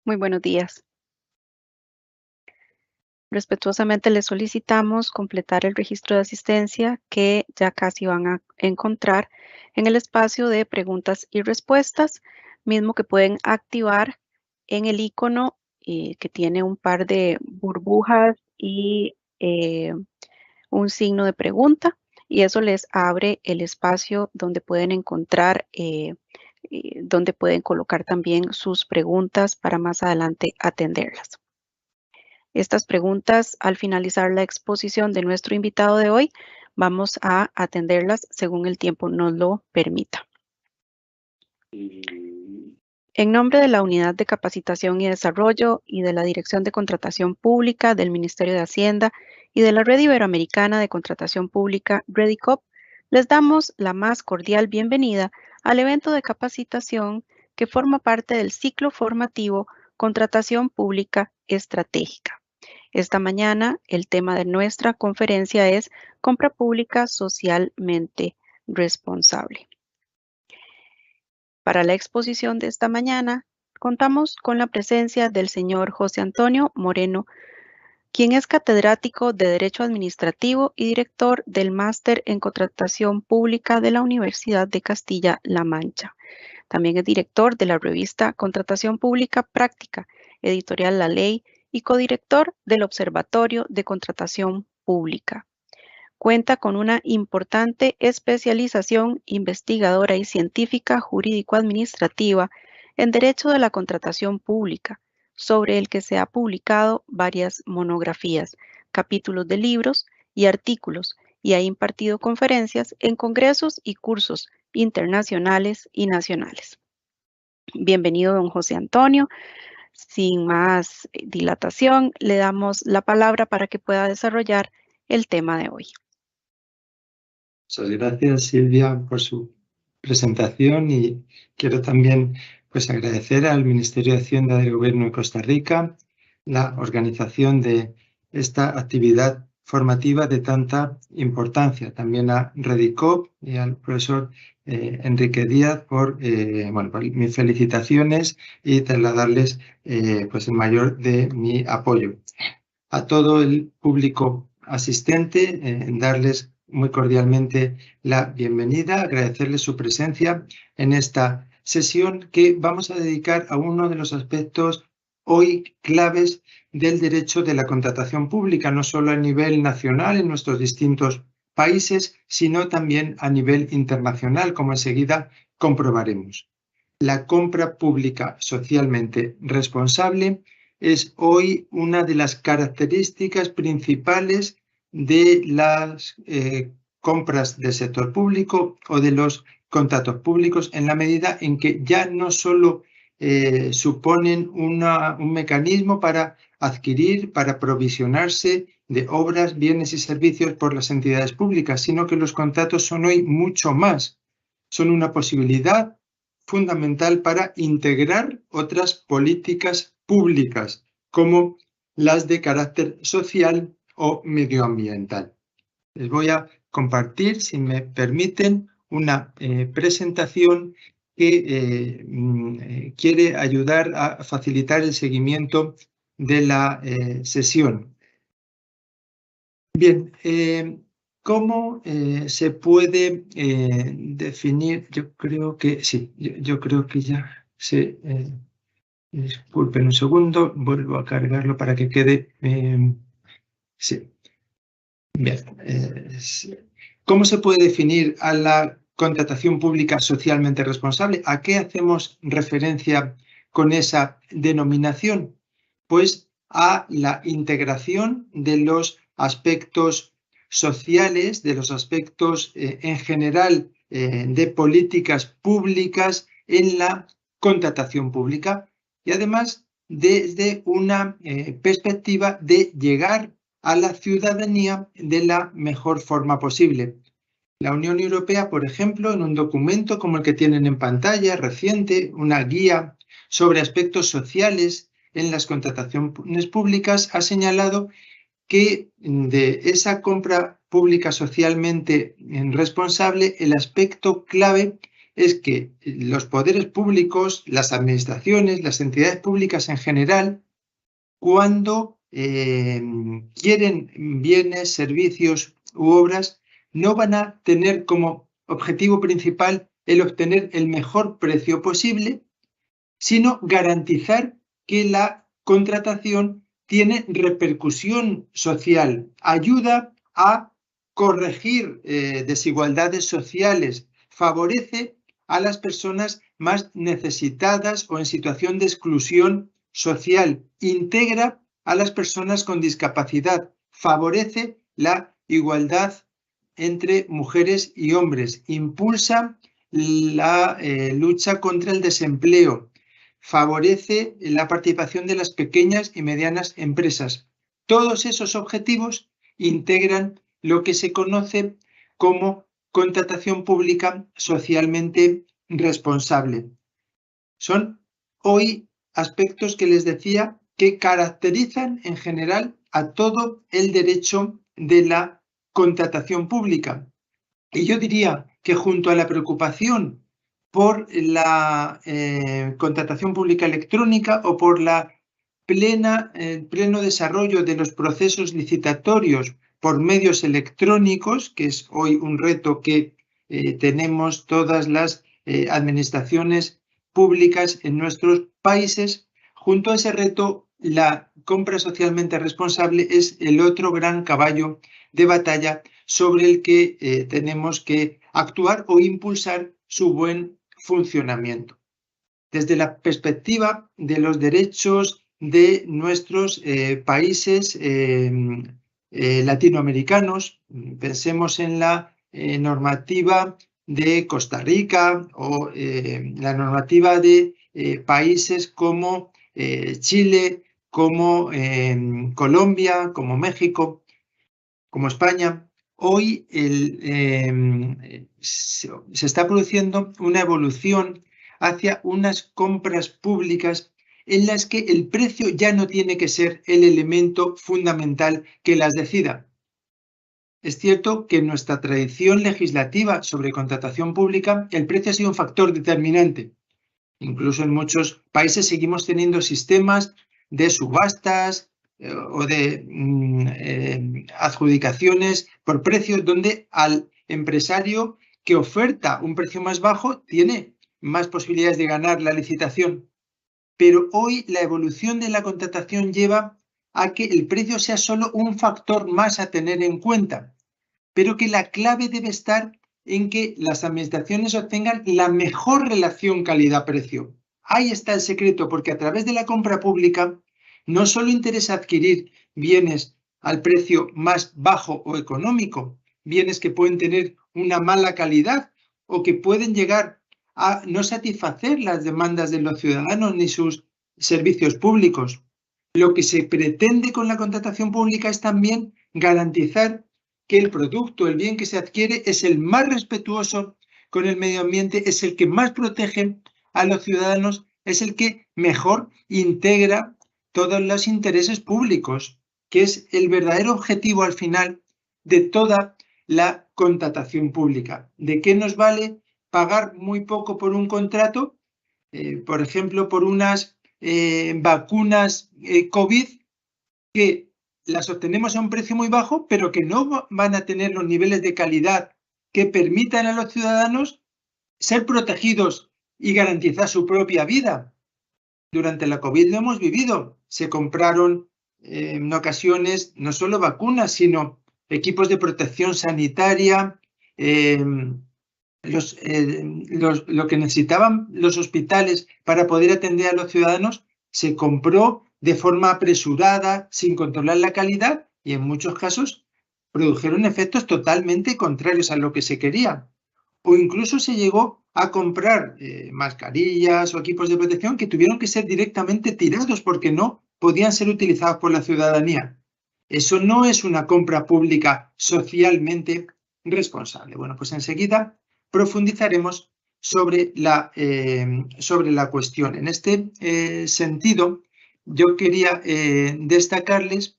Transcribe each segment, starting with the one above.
Muy buenos días. Respetuosamente les solicitamos completar el registro de asistencia que ya casi van a encontrar en el espacio de preguntas y respuestas, mismo que pueden activar en el icono que tiene un par de burbujas y un signo de pregunta, y eso les abre el espacio donde pueden encontrar, donde pueden colocar también sus preguntas para más adelante atenderlas. Estas preguntas, al finalizar la exposición de nuestro invitado de hoy, vamos a atenderlas según el tiempo nos lo permita. En nombre de la Unidad de Capacitación y Desarrollo y de la Dirección de Contratación Pública del Ministerio de Hacienda y de la Red Iberoamericana de Contratación Pública, REDICOP, les damos la más cordial bienvenida al evento de capacitación que forma parte del ciclo formativo Contratación Pública Estratégica. Esta mañana, el tema de nuestra conferencia es Compra Pública Socialmente Responsable. Para la exposición de esta mañana, contamos con la presencia del señor José Antonio Moreno, quien es catedrático de Derecho Administrativo y director del Máster en Contratación Pública de la Universidad de Castilla-La Mancha. También es director de la revista Contratación Pública Práctica, editorial La Ley, y codirector del Observatorio de Contratación Pública. Cuenta con una importante especialización investigadora y científica jurídico-administrativa en Derecho de la Contratación Pública, sobre el que se ha publicado varias monografías, capítulos de libros y artículos, y ha impartido conferencias en congresos y cursos internacionales y nacionales. Bienvenido, don José Antonio. Sin más dilatación, le damos la palabra para que pueda desarrollar el tema de hoy. Muchas gracias, Silvia, por su presentación, y quiero también agradecer al Ministerio de Hacienda del Gobierno de Costa Rica la organización de esta actividad formativa de tanta importancia. También a REDICOP y al profesor Enrique Díaz por mis felicitaciones y trasladarles el mayor de mi apoyo. A todo el público asistente, darles muy cordialmente la bienvenida, agradecerles su presencia en esta sesión que vamos a dedicar a uno de los aspectos hoy claves del derecho de la contratación pública, no solo a nivel nacional en nuestros distintos países, sino también a nivel internacional, como enseguida comprobaremos. La compra pública socialmente responsable es hoy una de las características principales de las compras del sector público o de los contratos públicos, en la medida en que ya no solo suponen un mecanismo para adquirir, para provisionarse de obras, bienes y servicios por las entidades públicas, sino que los contratos son hoy mucho más. Son una posibilidad fundamental para integrar otras políticas públicas, como las de carácter social o medioambiental. Les voy a compartir, si me permiten, una presentación que quiere ayudar a facilitar el seguimiento de la sesión. Bien, ¿cómo se puede definir? Yo creo que sí, yo creo que ya se... disculpen un segundo, vuelvo a cargarlo para que quede... sí. Bien. ¿Cómo se puede definir a la contratación pública socialmente responsable? ¿A qué hacemos referencia con esa denominación? Pues a la integración de los aspectos sociales, de los aspectos en general de políticas públicas en la contratación pública, y además desde una perspectiva de llegar a la ciudadanía de la mejor forma posible. La Unión Europea, por ejemplo, en un documento como el que tienen en pantalla, reciente, una guía sobre aspectos sociales en las contrataciones públicas, ha señalado que de esa compra pública socialmente responsable, el aspecto clave es que los poderes públicos, las administraciones, las entidades públicas en general, cuando quieren bienes, servicios u obras, no van a tener como objetivo principal el obtener el mejor precio posible, sino garantizar que la contratación tiene repercusión social, ayuda a corregir desigualdades sociales, favorece a las personas más necesitadas o en situación de exclusión social, integra a las personas con discapacidad, favorece la igualdad entre mujeres y hombres, impulsa la lucha contra el desempleo, favorece la participación de las pequeñas y medianas empresas. Todos esos objetivos integran lo que se conoce como contratación pública socialmente responsable. Son hoy aspectos que les decía que caracterizan en general a todo el derecho de la contratación pública. Y yo diría que junto a la preocupación por la contratación pública electrónica o por la pleno desarrollo de los procesos licitatorios por medios electrónicos, que es hoy un reto que tenemos todas las administraciones públicas en nuestros países, junto a ese reto, la compra socialmente responsable es el otro gran caballo de batalla sobre el que tenemos que actuar o impulsar su buen funcionamiento. Desde la perspectiva de los derechos de nuestros países latinoamericanos, pensemos en la normativa de Costa Rica o la normativa de países como Chile, como Colombia, como México, como España. Hoy se está produciendo una evolución hacia unas compras públicas en las que el precio ya no tiene que ser el elemento fundamental que las decida. Es cierto que en nuestra tradición legislativa sobre contratación pública el precio ha sido un factor determinante. Incluso en muchos países seguimos teniendo sistemas de subastas o de adjudicaciones por precio donde al empresario que oferta un precio más bajo tiene más posibilidades de ganar la licitación. Pero hoy la evolución de la contratación lleva a que el precio sea solo un factor más a tener en cuenta, pero que la clave debe estar en que las administraciones obtengan la mejor relación calidad-precio. Ahí está el secreto, porque a través de la compra pública no solo interesa adquirir bienes al precio más bajo o económico, bienes que pueden tener una mala calidad o que pueden llegar a no satisfacer las demandas de los ciudadanos ni sus servicios públicos. Lo que se pretende con la contratación pública es también garantizar que el producto, el bien que se adquiere, es el más respetuoso con el medio ambiente, es el que más protege a los ciudadanos, es el que mejor integra todos los intereses públicos, que es el verdadero objetivo al final de toda la contratación pública. ¿De qué nos vale pagar muy poco por un contrato? Por ejemplo, por unas vacunas COVID que las obtenemos a un precio muy bajo, pero que no van a tener los niveles de calidad que permitan a los ciudadanos ser protegidos y garantizar su propia vida. Durante la COVID lo hemos vivido. Se compraron en ocasiones no solo vacunas, sino equipos de protección sanitaria, lo que necesitaban los hospitales para poder atender a los ciudadanos, se compró de forma apresurada, sin controlar la calidad, y en muchos casos produjeron efectos totalmente contrarios a lo que se quería. O incluso se llegó a comprar mascarillas o equipos de protección que tuvieron que ser directamente tirados porque no podían ser utilizados por la ciudadanía. Eso no es una compra pública socialmente responsable. Bueno, pues enseguida profundizaremos sobre la cuestión. En este sentido, yo quería destacarles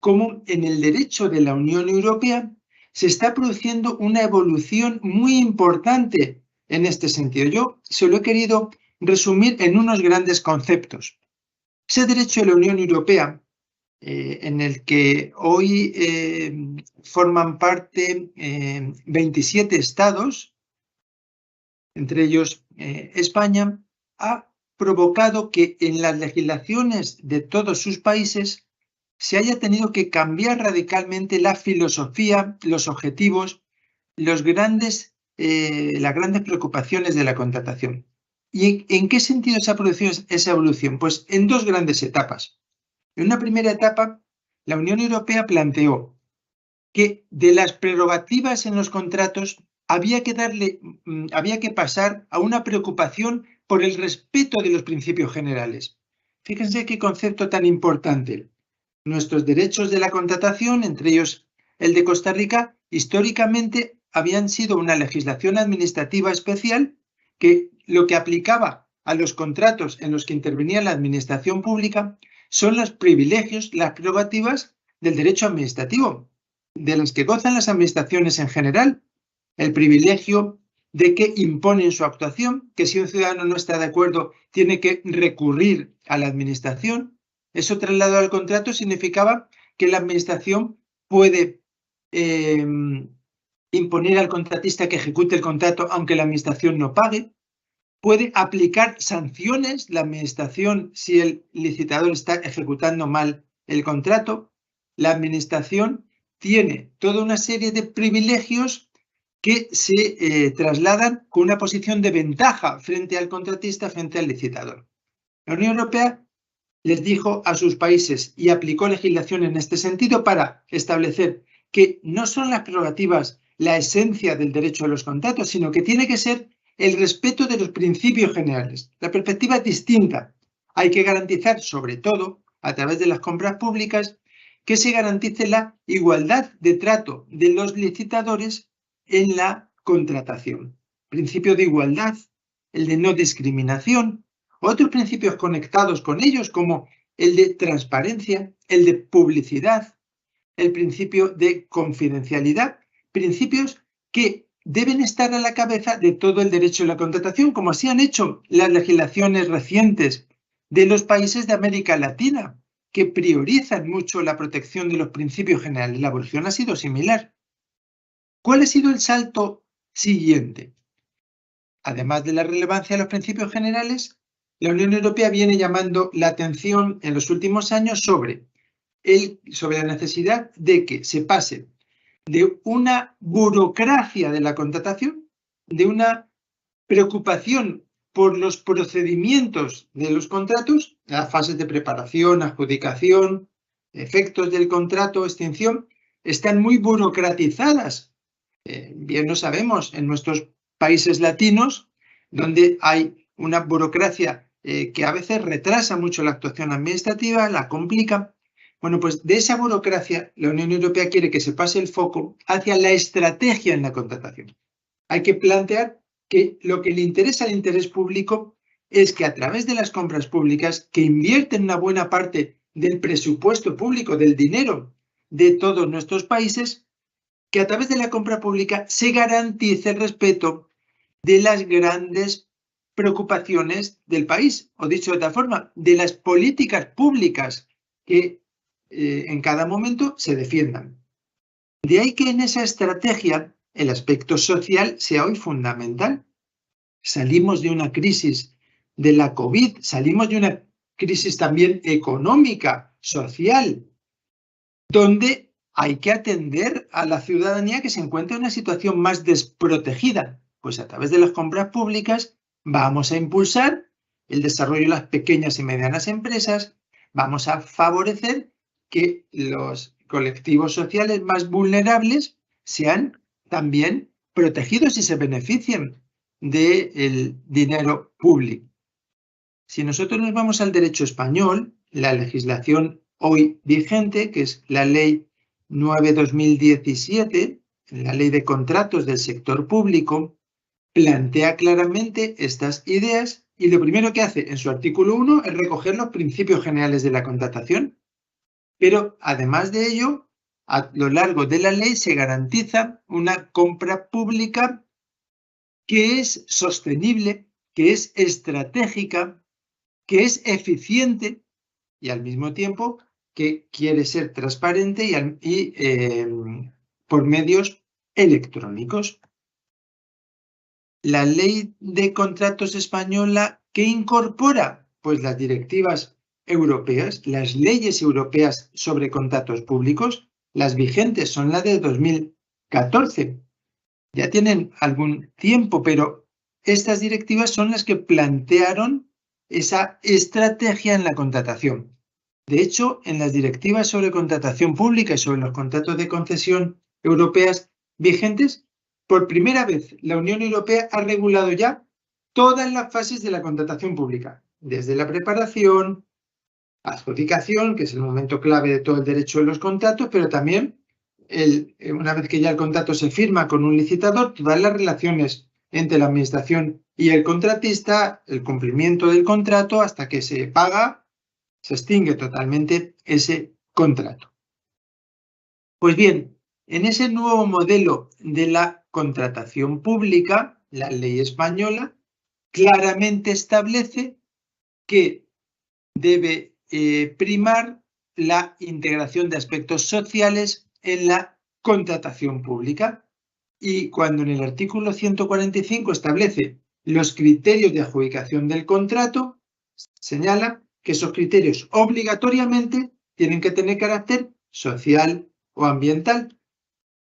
cómo en el derecho de la Unión Europea se está produciendo una evolución muy importante en este sentido. Yo se lo he querido resumir en unos grandes conceptos. Ese derecho de la Unión Europea, en el que hoy forman parte 27 estados, entre ellos España, ha provocado que en las legislaciones de todos sus países se haya tenido que cambiar radicalmente la filosofía, los objetivos, las grandes preocupaciones de la contratación. ¿Y en qué sentido se ha producido esa evolución? Pues en dos grandes etapas. En una primera etapa, la Unión Europea planteó que de las prerrogativas en los contratos había que pasar a una preocupación por el respeto de los principios generales. Fíjense qué concepto tan importante. Nuestros derechos de la contratación, entre ellos el de Costa Rica, históricamente habían sido una legislación administrativa especial que lo que aplicaba a los contratos en los que intervenía la administración pública son los privilegios, las prerrogativas del derecho administrativo, de las que gozan las administraciones en general. El privilegio de que imponen su actuación, que si un ciudadano no está de acuerdo tiene que recurrir a la administración. Eso trasladado al contrato significaba que la administración puede imponer al contratista que ejecute el contrato aunque la administración no pague. Puede aplicar sanciones la administración si el licitador está ejecutando mal el contrato. La administración tiene toda una serie de privilegios que se trasladan con una posición de ventaja frente al contratista, frente al licitador. La Unión Europea les dijo a sus países y aplicó legislación en este sentido para establecer que no son las prerrogativas la esencia del derecho a los contratos, sino que tiene que ser el respeto de los principios generales. La perspectiva es distinta. Hay que garantizar, sobre todo, a través de las compras públicas, que se garantice la igualdad de trato de los licitadores en la contratación. Principio de igualdad, el de no discriminación, otros principios conectados con ellos como el de transparencia, el de publicidad, el principio de confidencialidad, principios que deben estar a la cabeza de todo el derecho de la contratación, como así han hecho las legislaciones recientes de los países de América Latina, que priorizan mucho la protección de los principios generales. La evolución ha sido similar. ¿Cuál ha sido el salto siguiente? Además de la relevancia de los principios generales, la Unión Europea viene llamando la atención en los últimos años sobre la necesidad de que se pase de una burocracia de la contratación, de una preocupación por los procedimientos de los contratos, las fases de preparación, adjudicación, efectos del contrato, extinción, están muy burocratizadas. Bien lo sabemos, en nuestros países latinos, donde hay una burocracia que a veces retrasa mucho la actuación administrativa, la complica. Bueno, pues de esa burocracia la Unión Europea quiere que se pase el foco hacia la estrategia en la contratación. Hay que plantear que lo que le interesa al interés público es que a través de las compras públicas, que invierten una buena parte del presupuesto público, del dinero de todos nuestros países, que a través de la compra pública se garantice el respeto de las grandes preocupaciones del país, o dicho de otra forma, de las políticas públicas que en cada momento se defiendan. De ahí que en esa estrategia el aspecto social sea hoy fundamental. Salimos de una crisis de la COVID, salimos de una crisis también económica, social, donde hay que atender a la ciudadanía que se encuentra en una situación más desprotegida. Pues a través de las compras públicas vamos a impulsar el desarrollo de las pequeñas y medianas empresas, vamos a favorecer que los colectivos sociales más vulnerables sean también protegidos y se beneficien del dinero público. Si nosotros nos vamos al derecho español, la legislación hoy vigente, que es la Ley 9/2017, la Ley de Contratos del Sector Público, plantea claramente estas ideas y lo primero que hace en su artículo 1 es recoger los principios generales de la contratación. Pero además de ello, a lo largo de la ley se garantiza una compra pública que es sostenible, que es estratégica, que es eficiente y al mismo tiempo que quiere ser transparente y por medios electrónicos. La ley de contratos española, ¿qué incorpora? Pues las directivas europeas, las leyes europeas sobre contratos públicos, las vigentes son las de 2014. Ya tienen algún tiempo, pero estas directivas son las que plantearon esa estrategia en la contratación. De hecho, en las directivas sobre contratación pública y sobre los contratos de concesión europeas vigentes, por primera vez la Unión Europea ha regulado ya todas las fases de la contratación pública, desde la preparación, adjudicación, que es el momento clave de todo el derecho de los contratos, pero también una vez que ya el contrato se firma con un licitador, todas las relaciones entre la administración y el contratista, el cumplimiento del contrato hasta que se paga, se extingue totalmente ese contrato. Pues bien, en ese nuevo modelo de la contratación pública, la ley española claramente establece que debe primar la integración de aspectos sociales en la contratación pública. Y cuando en el artículo 145 establece los criterios de adjudicación del contrato, señala que esos criterios obligatoriamente tienen que tener carácter social o ambiental.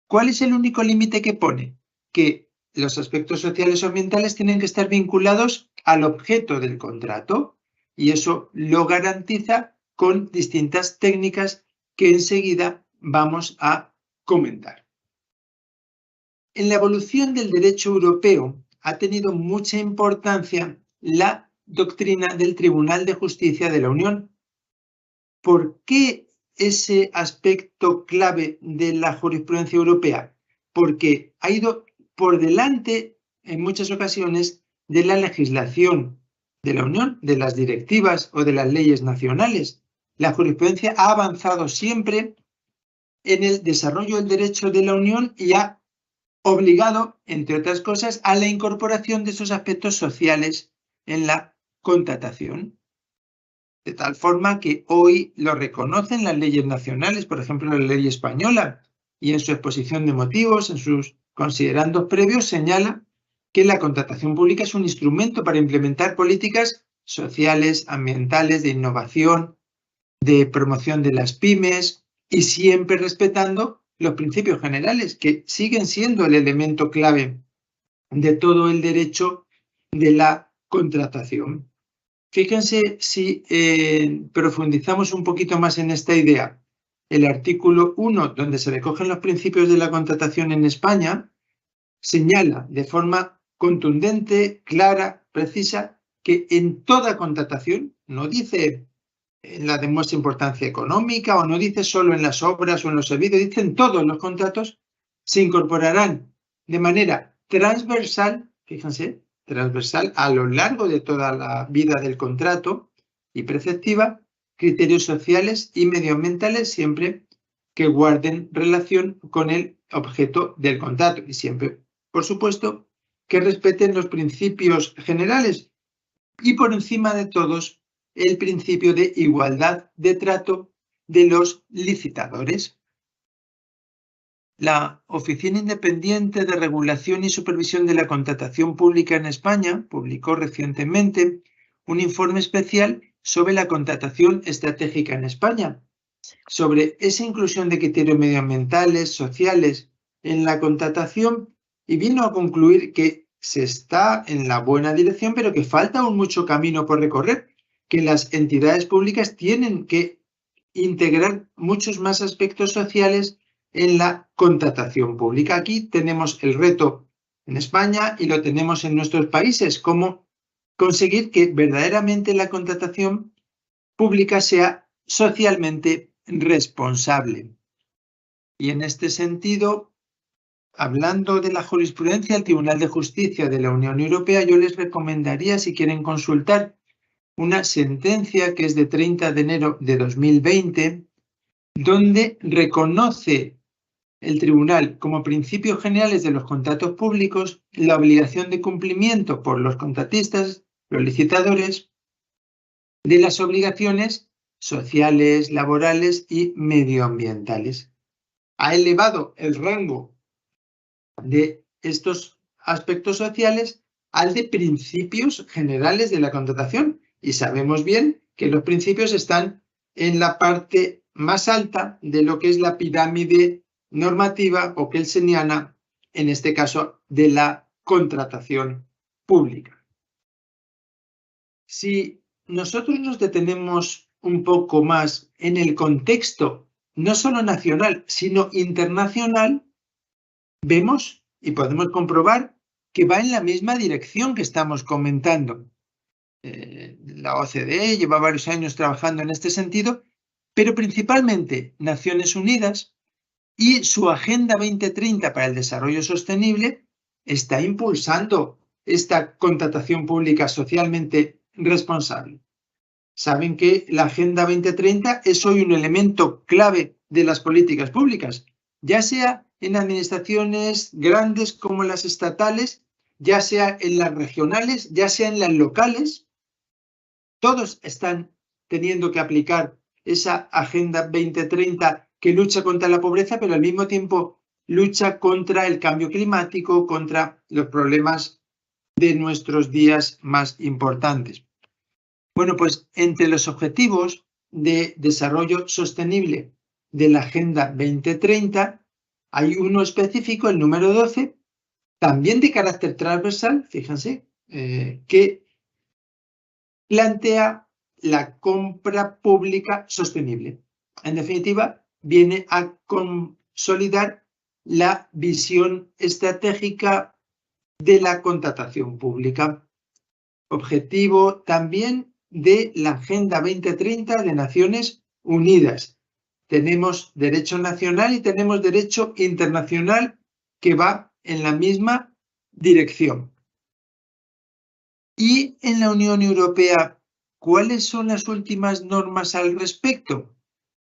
¿Cuál es el único límite que pone? Que los aspectos sociales o ambientales tienen que estar vinculados al objeto del contrato y eso lo garantiza con distintas técnicas que enseguida vamos a comentar. En la evolución del derecho europeo ha tenido mucha importancia la doctrina del Tribunal de Justicia de la Unión. ¿Por qué ese aspecto clave de la jurisprudencia europea? Porque ha ido por delante en muchas ocasiones de la legislación de la Unión, de las directivas o de las leyes nacionales. La jurisprudencia ha avanzado siempre en el desarrollo del derecho de la Unión y ha obligado, entre otras cosas, a la incorporación de esos aspectos sociales en la contratación. De tal forma que hoy lo reconocen las leyes nacionales, por ejemplo, la ley española, y en su exposición de motivos, en sus considerandos previos, señala que la contratación pública es un instrumento para implementar políticas sociales, ambientales, de innovación, de promoción de las pymes y siempre respetando los principios generales, que siguen siendo el elemento clave de todo el derecho de la contratación. Fíjense si profundizamos un poquito más en esta idea. El artículo 1, donde se recogen los principios de la contratación en España, señala de forma contundente, clara, precisa, que en toda contratación, no dice en la de muestra importancia económica o no dice solo en las obras o en los servicios, dice en todos los contratos, se incorporarán de manera transversal, fíjense, transversal a lo largo de toda la vida del contrato y preceptiva, criterios sociales y medioambientales siempre que guarden relación con el objeto del contrato y siempre, por supuesto, que respeten los principios generales y por encima de todos el principio de igualdad de trato de los licitadores. La Oficina Independiente de Regulación y Supervisión de la Contratación Pública en España publicó recientemente un informe especial sobre la contratación estratégica en España, sobre esa inclusión de criterios medioambientales, sociales en la contratación y vino a concluir que se está en la buena dirección, pero que falta aún mucho camino por recorrer, que las entidades públicas tienen que integrar muchos más aspectos sociales en la contratación pública. Aquí tenemos el reto en España y lo tenemos en nuestros países, cómo conseguir que verdaderamente la contratación pública sea socialmente responsable. Y en este sentido, hablando de la jurisprudencia del Tribunal de Justicia de la Unión Europea, yo les recomendaría, si quieren consultar, una sentencia que es de 30 de enero de 2020, donde reconoce el tribunal como principios generales de los contratos públicos la obligación de cumplimiento por los contratistas, los licitadores, de las obligaciones sociales, laborales y medioambientales. Ha elevado el rango de estos aspectos sociales al de principios generales de la contratación, y sabemos bien que los principios están en la parte más alta de lo que es la pirámide normativa o kelseniana, en este caso de la contratación pública. Si nosotros nos detenemos un poco más en el contexto no solo nacional, sino internacional, vemos y podemos comprobar que va en la misma dirección que estamos comentando. La OCDE lleva varios años trabajando en este sentido, pero principalmente Naciones Unidas y su Agenda 2030 para el Desarrollo Sostenible está impulsando esta contratación pública socialmente responsable. Saben que la Agenda 2030 es hoy un elemento clave de las políticas públicas, ya sea en administraciones grandes como las estatales, ya sea en las regionales, ya sea en las locales. Todos están teniendo que aplicar esa Agenda 2030 que lucha contra la pobreza, pero al mismo tiempo lucha contra el cambio climático, contra los problemas de nuestros días más importantes. Bueno, pues entre los objetivos de desarrollo sostenible de la Agenda 2030 hay uno específico, el número 12, también de carácter transversal, fíjense, que plantea la compra pública sostenible. En definitiva, viene a consolidar la visión estratégica de la contratación pública. Objetivo también de la Agenda 2030 de Naciones Unidas. Tenemos derecho nacional y tenemos derecho internacional que va en la misma dirección. Y en la Unión Europea, ¿cuáles son las últimas normas al respecto?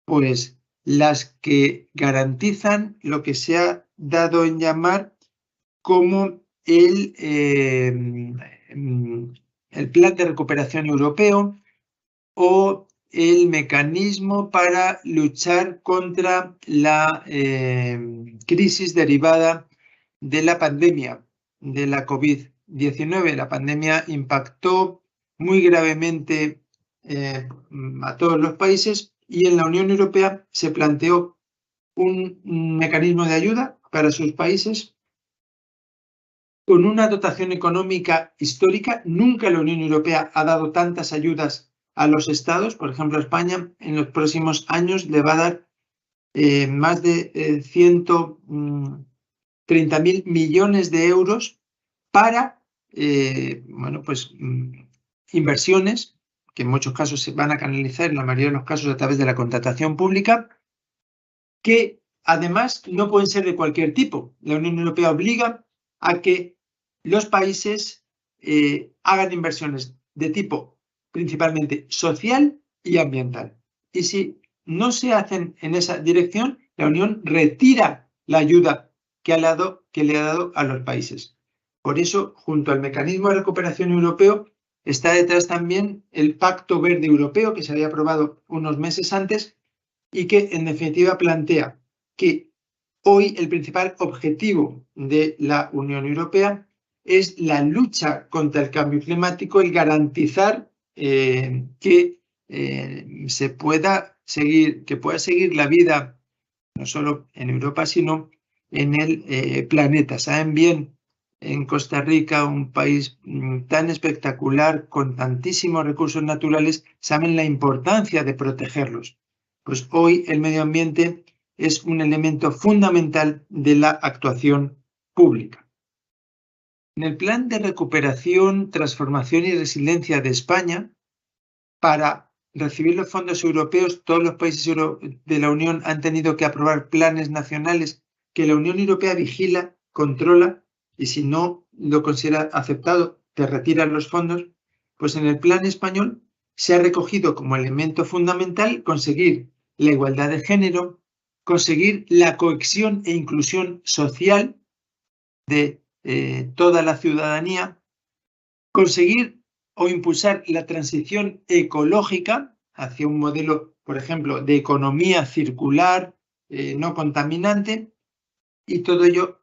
Pues las que garantizan lo que se ha dado en llamar como el Plan de Recuperación Europeo o el mecanismo para luchar contra la crisis derivada de la pandemia de la COVID-19. La pandemia impactó muy gravemente a todos los países y en la Unión Europea se planteó un mecanismo de ayuda para sus países con una dotación económica histórica. Nunca la Unión Europea ha dado tantas ayudas a los estados. Por ejemplo, España en los próximos años le va a dar más de 130.000 millones de euros para inversiones que en muchos casos se van a canalizar, en la mayoría de los casos a través de la contratación pública, que además no pueden ser de cualquier tipo. La Unión Europea obliga a que los países hagan inversiones de tipo principalmente social y ambiental. Y si no se hacen en esa dirección, la Unión retira la ayuda que le ha dado a los países. Por eso, junto al Mecanismo de Recuperación Europeo, está detrás también el Pacto Verde Europeo, que se había aprobado unos meses antes y que, en definitiva, plantea que hoy el principal objetivo de la Unión Europea es la lucha contra el cambio climático, el garantizar que se pueda seguir, la vida no solo en Europa, sino en el planeta. Saben bien, en Costa Rica, un país tan espectacular, con tantísimos recursos naturales, saben la importancia de protegerlos. Pues hoy el medio ambiente es un elemento fundamental de la actuación pública. En el Plan de Recuperación, Transformación y Resiliencia de España, para recibir los fondos europeos, todos los países de la Unión han tenido que aprobar planes nacionales que la Unión Europea vigila, controla, y si no lo considera aceptado, te retiran los fondos. Pues en el plan español se ha recogido como elemento fundamental conseguir la igualdad de género, conseguir la cohesión e inclusión social de toda la ciudadanía, conseguir o impulsar la transición ecológica hacia un modelo, por ejemplo, de economía circular, no contaminante, y todo ello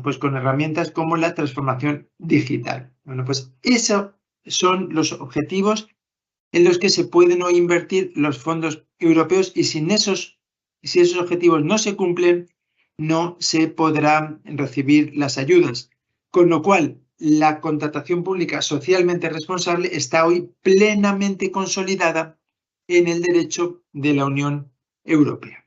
pues con herramientas como la transformación digital. Bueno, pues esos son los objetivos en los que se pueden hoy invertir los fondos europeos, y si esos objetivos no se cumplen, no se podrán recibir las ayudas. Con lo cual, la contratación pública socialmente responsable está hoy plenamente consolidada en el derecho de la Unión Europea.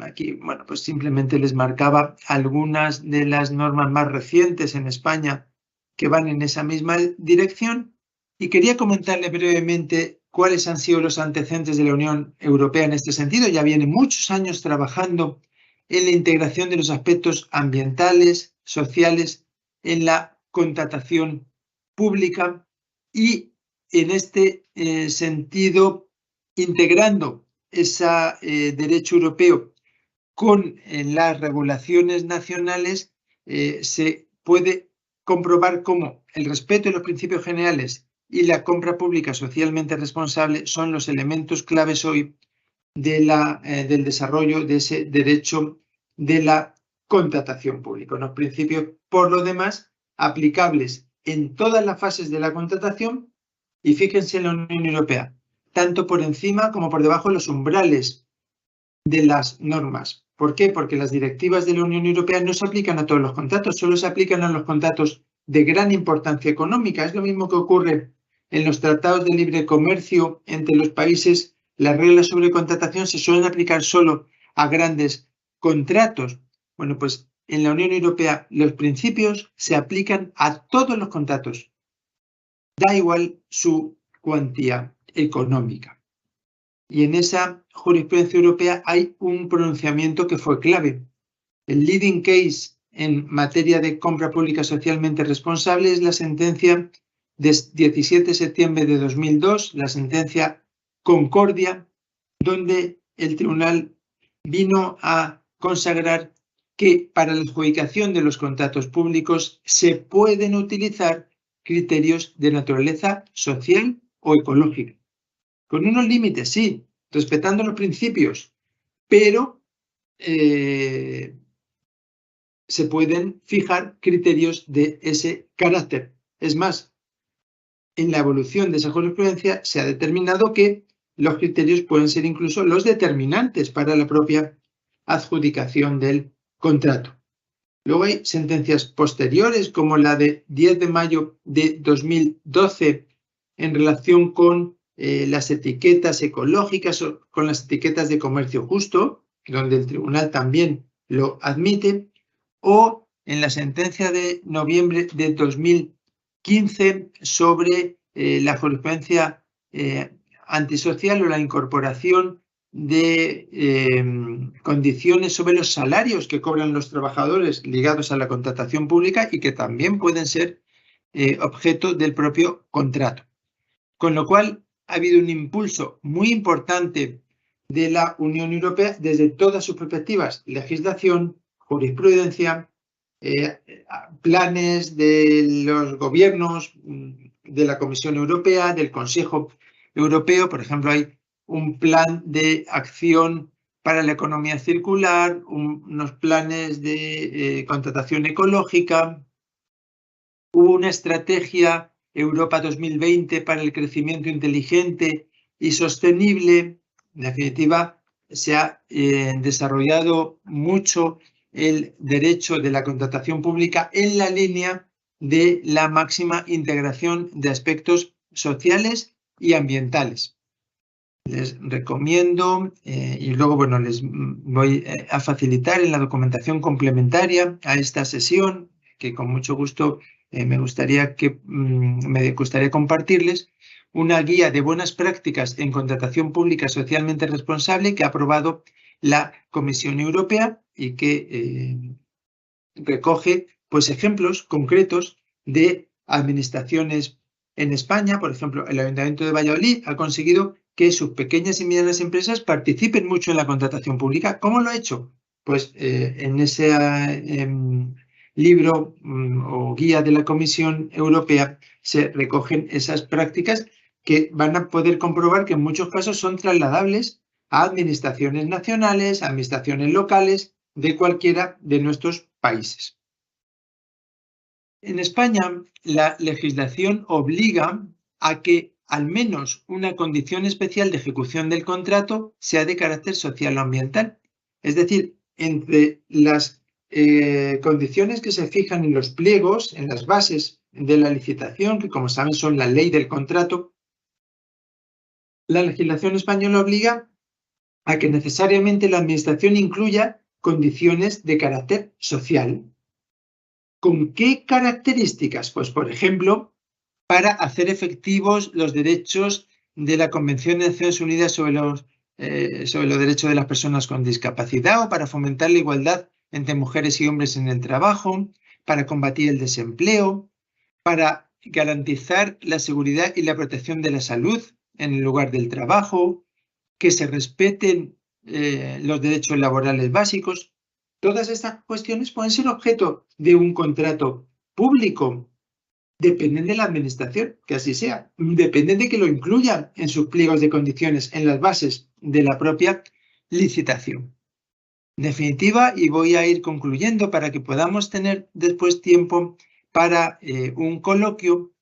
Aquí, bueno, pues simplemente les marcaba algunas de las normas más recientes en España que van en esa misma dirección, y quería comentarle brevemente cuáles han sido los antecedentes de la Unión Europea en este sentido. Ya viene muchos años trabajando en la integración de los aspectos ambientales, sociales, en la contratación pública, y en este sentido, integrando ese derecho europeo con las regulaciones nacionales, se puede comprobar cómo el respeto de los principios generales y la compra pública socialmente responsable son los elementos claves hoy del desarrollo de ese derecho de la contratación pública. Unos principios, por lo demás, aplicables en todas las fases de la contratación, y fíjense en la Unión Europea, tanto por encima como por debajo de los umbrales de las normas. ¿Por qué? Porque las directivas de la Unión Europea no se aplican a todos los contratos, solo se aplican a los contratos de gran importancia económica. Es lo mismo que ocurre en los tratados de libre comercio entre los países. Las reglas sobre contratación se suelen aplicar solo a grandes contratos. Bueno, pues en la Unión Europea los principios se aplican a todos los contratos. Da igual su cuantía económica. Y en esa jurisprudencia europea hay un pronunciamiento que fue clave. El leading case en materia de compra pública socialmente responsable es la sentencia de 17 de septiembre de 2002, la sentencia Concordia, donde el tribunal vino a consagrar que para la adjudicación de los contratos públicos se pueden utilizar criterios de naturaleza social o ecológica. Con unos límites, sí, respetando los principios, pero se pueden fijar criterios de ese carácter. Es más, en la evolución de esa jurisprudencia se ha determinado que los criterios pueden ser incluso los determinantes para la propia adjudicación del contrato. Luego hay sentencias posteriores, como la de 10 de mayo de 2012 en relación con las etiquetas ecológicas o con las etiquetas de comercio justo, donde el tribunal también lo admite, o en la sentencia de noviembre de 2015 sobre la jurisprudencia antisocial o la incorporación de condiciones sobre los salarios que cobran los trabajadores ligados a la contratación pública y que también pueden ser objeto del propio contrato. Con lo cual, ha habido un impulso muy importante de la Unión Europea desde todas sus perspectivas: legislación, jurisprudencia, planes de los gobiernos, de la Comisión Europea, del Consejo Europeo. Por ejemplo, hay un plan de acción para la economía circular, unos planes de contratación ecológica. Hubo una estrategia Europa 2020 para el crecimiento inteligente y sostenible. En definitiva, se ha desarrollado mucho el derecho de la contratación pública en la línea de la máxima integración de aspectos sociales y ambientales. Les recomiendo, y luego, bueno, les voy a facilitar en la documentación complementaria a esta sesión, que con mucho gusto me gustaría compartirles, una guía de buenas prácticas en contratación pública socialmente responsable que ha aprobado la Comisión Europea y que recoge pues ejemplos concretos de administraciones en España. Por ejemplo, el Ayuntamiento de Valladolid ha conseguido que sus pequeñas y medianas empresas participen mucho en la contratación pública. ¿Cómo lo ha hecho? Pues en ese libro o guía de la Comisión Europea se recogen esas prácticas que van a poder comprobar que en muchos casos son trasladables a administraciones nacionales, a administraciones locales de cualquiera de nuestros países. En España, la legislación obliga a que al menos una condición especial de ejecución del contrato sea de carácter social o ambiental. Es decir, entre las condiciones que se fijan en los pliegos, en las bases de la licitación, que como saben son la ley del contrato, la legislación española obliga a que necesariamente la administración incluya condiciones de carácter social. ¿Con qué características? Pues, por ejemplo, para hacer efectivos los derechos de la Convención de Naciones Unidas sobre los derechos de las personas con discapacidad, o para fomentar la igualdad entre mujeres y hombres en el trabajo, para combatir el desempleo, para garantizar la seguridad y la protección de la salud en el lugar del trabajo, que se respeten los derechos laborales básicos. Todas estas cuestiones pueden ser objeto de un contrato público. Dependen de la administración, que así sea. Dependen de que lo incluyan en sus pliegos de condiciones, en las bases de la propia licitación. En definitiva, y voy a ir concluyendo para que podamos tener después tiempo para un coloquio,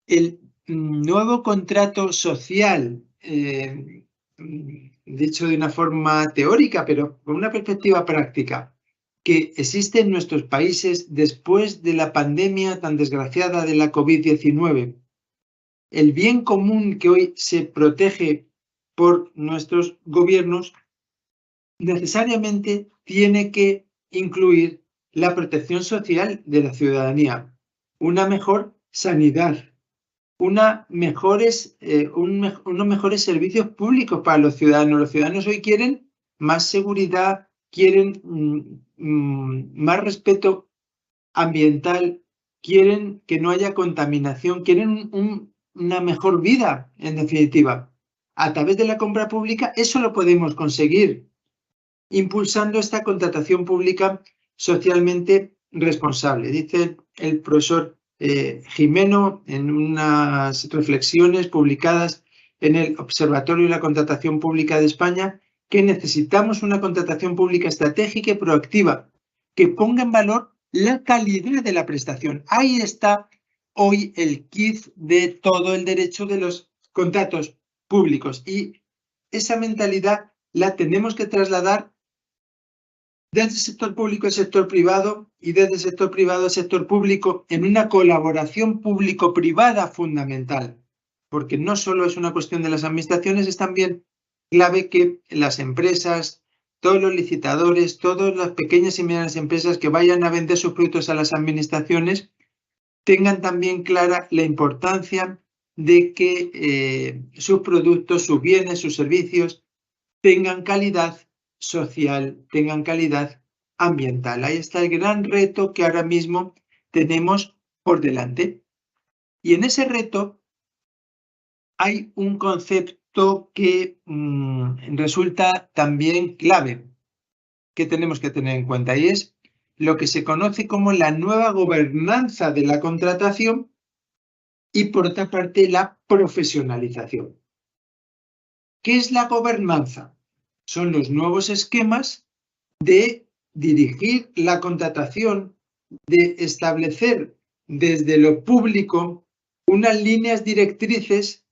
el nuevo contrato social, dicho de una forma teórica, pero con una perspectiva práctica, que existe en nuestros países después de la pandemia tan desgraciada de la COVID-19. El bien común que hoy se protege por nuestros gobiernos necesariamente tiene que incluir la protección social de la ciudadanía, una mejor sanidad, unos mejores servicios públicos para los ciudadanos. Los ciudadanos hoy quieren más seguridad, quieren más respeto ambiental, quieren que no haya contaminación, quieren una mejor vida, en definitiva. A través de la compra pública eso lo podemos conseguir, impulsando esta contratación pública socialmente responsable. Dice el profesor Gimeno en unas reflexiones publicadas en el Observatorio de la Contratación Pública de España, que necesitamos una contratación pública estratégica y proactiva que ponga en valor la calidad de la prestación. Ahí está hoy el quid de todo el derecho de los contratos públicos, y esa mentalidad la tenemos que trasladar desde el sector público al sector privado y desde el sector privado al sector público en una colaboración público-privada fundamental, porque no solo es una cuestión de las administraciones, es también clave que las empresas, todos los licitadores, todas las pequeñas y medianas empresas que vayan a vender sus productos a las administraciones tengan también clara la importancia de que sus productos, sus bienes, sus servicios tengan calidad social, tengan calidad ambiental. Ahí está el gran reto que ahora mismo tenemos por delante. Y en ese reto hay un concepto que resulta también clave, que tenemos que tener en cuenta, y es lo que se conoce como la nueva gobernanza de la contratación y, por otra parte, la profesionalización. ¿Qué es la gobernanza? Son los nuevos esquemas de dirigir la contratación, de establecer desde lo público unas líneas directrices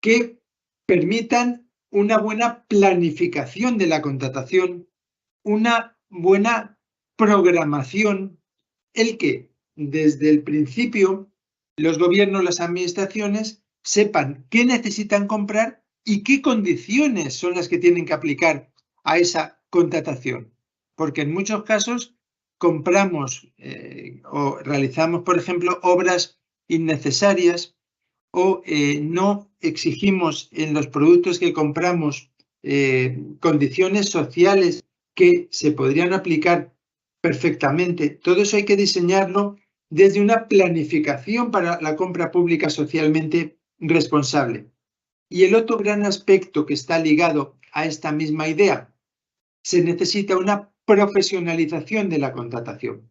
que permitan una buena planificación de la contratación, una buena programación, el que desde el principio los gobiernos, las administraciones sepan qué necesitan comprar y qué condiciones son las que tienen que aplicar a esa contratación. Porque en muchos casos compramos o realizamos, por ejemplo, obras innecesarias, o no exigimos en los productos que compramos condiciones sociales que se podrían aplicar perfectamente. Todo eso hay que diseñarlo desde una planificación para la compra pública socialmente responsable. Y el otro gran aspecto que está ligado a esta misma idea, se necesita una profesionalización de la contratación.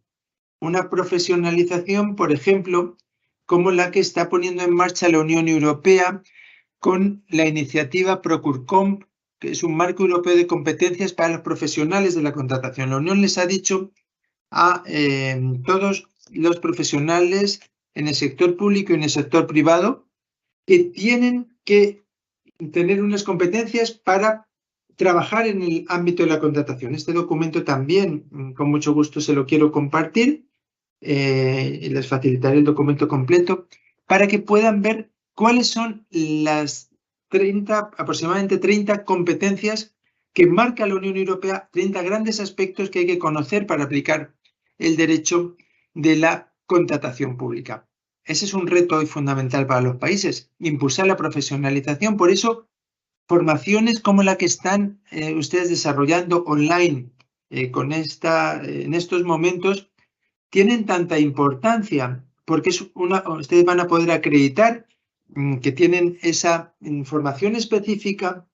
Una profesionalización, por ejemplo, como la que está poniendo en marcha la Unión Europea con la iniciativa Procurcomp, que es un marco europeo de competencias para los profesionales de la contratación. La Unión les ha dicho a todos los profesionales en el sector público y en el sector privado que tienen que tener unas competencias para trabajar en el ámbito de la contratación. Este documento también, con mucho gusto, se lo quiero compartir y les facilitaré el documento completo para que puedan ver cuáles son las aproximadamente 30 competencias que marca la Unión Europea, 30 grandes aspectos que hay que conocer para aplicar el derecho de la contratación pública. Ese es un reto hoy fundamental para los países, impulsar la profesionalización. Por eso, formaciones como la que están ustedes desarrollando online en estos momentos tienen tanta importancia, porque ustedes van a poder acreditar que tienen esa información específica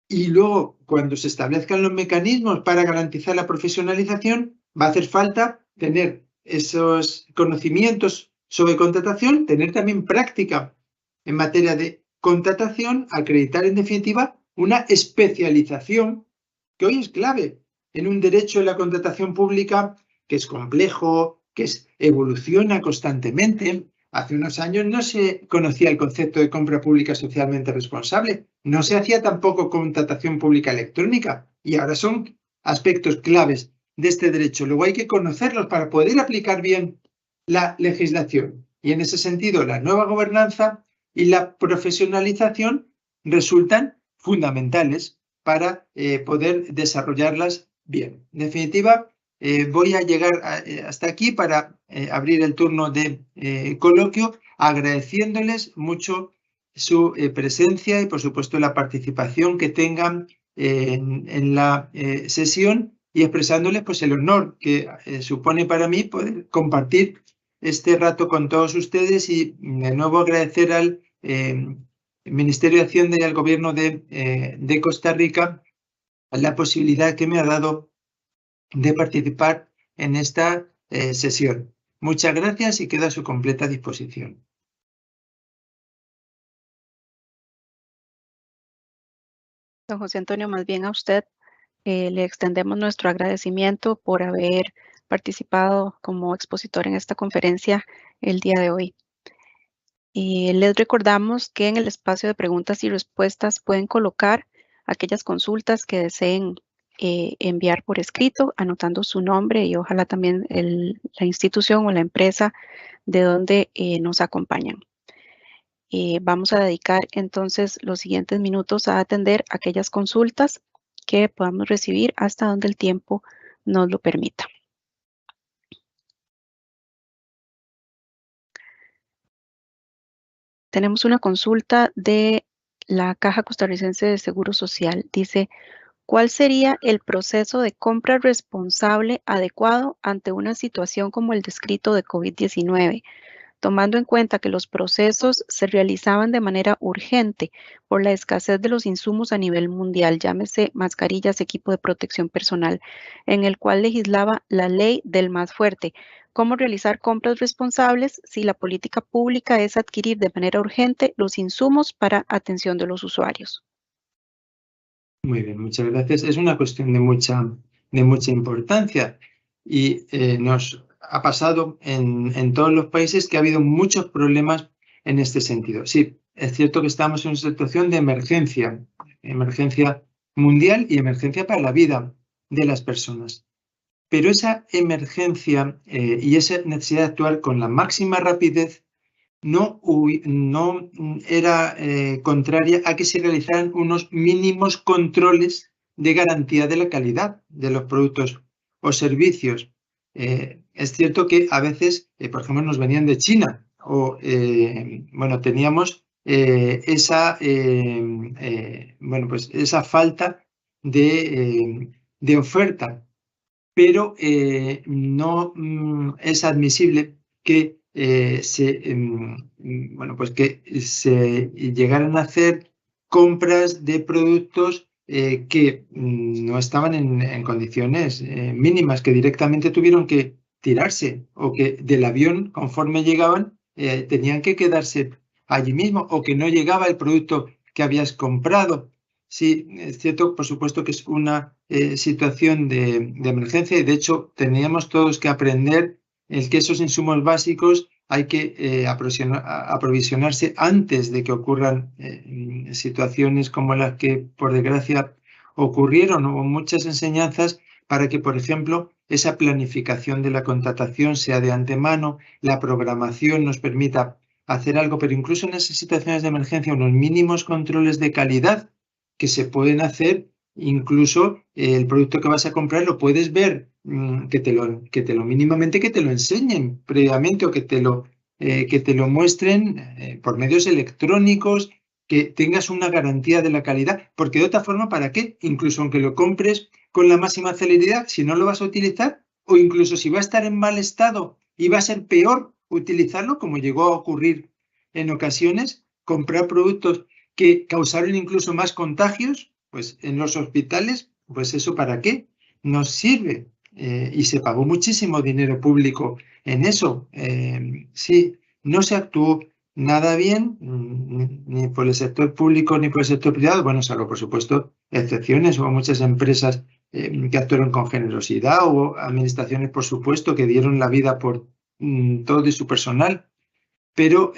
y luego, cuando se establezcan los mecanismos para garantizar la profesionalización, va a hacer falta tener esos conocimientos sobre contratación, tener también práctica en materia de contratación, acreditar en definitiva una especialización que hoy es clave en un derecho de la contratación pública que es complejo, que evoluciona constantemente. Hace unos años no se conocía el concepto de compra pública socialmente responsable, no se hacía tampoco contratación pública electrónica y ahora son aspectos claves de este derecho. Luego hay que conocerlos para poder aplicar bien la legislación y en ese sentido la nueva gobernanza y la profesionalización resultan fundamentales para poder desarrollarlas bien. En definitiva, voy a llegar hasta aquí para abrir el turno de coloquio, agradeciéndoles mucho su presencia y, por supuesto, la participación que tengan en la sesión y expresándoles pues, el honor que supone para mí poder compartir este rato con todos ustedes y de nuevo agradecer al Ministerio de Hacienda y al Gobierno de Costa Rica la posibilidad que me ha dado de participar en esta sesión. Muchas gracias y quedo a su completa disposición. Don José Antonio, más bien a usted le extendemos nuestro agradecimiento por haber participado como expositor en esta conferencia el día de hoy. Les recordamos que en el espacio de preguntas y respuestas pueden colocar aquellas consultas que deseen enviar por escrito, anotando su nombre y ojalá también la institución o la empresa de donde nos acompañan. Vamos a dedicar entonces los siguientes minutos a atender aquellas consultas que podamos recibir hasta donde el tiempo nos lo permita. Tenemos una consulta de la Caja Costarricense de Seguro Social. Dice, ¿cuál sería el proceso de compra responsable adecuado ante una situación como el descrito de COVID-19? Tomando en cuenta que los procesos se realizaban de manera urgente por la escasez de los insumos a nivel mundial, llámese mascarillas, equipo de protección personal, en el cual legislaba la ley del más fuerte. ¿Cómo realizar compras responsables si la política pública es adquirir de manera urgente los insumos para atención de los usuarios? Muy bien, muchas gracias. Es una cuestión de mucha importancia y nos ha pasado en todos los países que ha habido muchos problemas en este sentido. Sí, es cierto que estamos en una situación de emergencia mundial y emergencia para la vida de las personas. Pero esa emergencia y esa necesidad de actuar con la máxima rapidez no era contraria a que se realizaran unos mínimos controles de garantía de la calidad de los productos o servicios. Es cierto que a veces, por ejemplo, nos venían de China o, bueno, teníamos esa falta de oferta, pero no es admisible que se llegaran a hacer compras de productos que no estaban en condiciones mínimas, que directamente tuvieron que tirarse o que del avión, conforme llegaban, tenían que quedarse allí mismo o que no llegaba el producto que habías comprado. Sí, es cierto, por supuesto que es una situación de emergencia y de hecho teníamos todos que aprender el que esos insumos básicos hay que aprovisionarse antes de que ocurran situaciones como las que, por desgracia, ocurrieron. Hubo muchas enseñanzas para que, por ejemplo, esa planificación de la contratación sea de antemano, la programación nos permita hacer algo, pero incluso en esas situaciones de emergencia, unos mínimos controles de calidad que se pueden hacer. Incluso el producto que vas a comprar lo puedes ver, que te lo mínimamente que te lo enseñen previamente o que te lo muestren por medios electrónicos, que tengas una garantía de la calidad, porque de otra forma, ¿para qué? Incluso aunque lo compres con la máxima celeridad, si no lo vas a utilizar, o incluso si va a estar en mal estado y va a ser peor utilizarlo, como llegó a ocurrir en ocasiones, comprar productos que causaron incluso más contagios, pues en los hospitales, pues eso ¿para qué? Nos sirve. Y se pagó muchísimo dinero público en eso. Sí, no se actuó nada bien, ni por el sector público ni por el sector privado, bueno, salvo por supuesto excepciones. Hubo muchas empresas que actuaron con generosidad, hubo administraciones, por supuesto, que dieron la vida por todo su personal, pero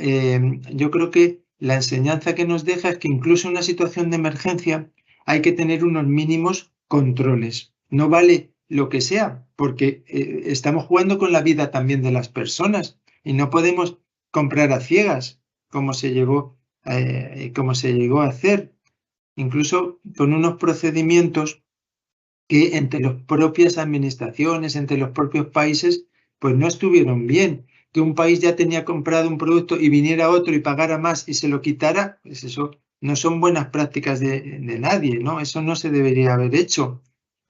yo creo que la enseñanza que nos deja es que incluso en una situación de emergencia hay que tener unos mínimos controles. No vale lo que sea, porque estamos jugando con la vida también de las personas y no podemos comprar a ciegas como se llegó a hacer, incluso con unos procedimientos que entre las propias administraciones, entre los propios países, pues no estuvieron bien. Que un país ya tenía comprado un producto y viniera otro y pagara más y se lo quitara, pues eso no son buenas prácticas de nadie, ¿no? Eso no se debería haber hecho.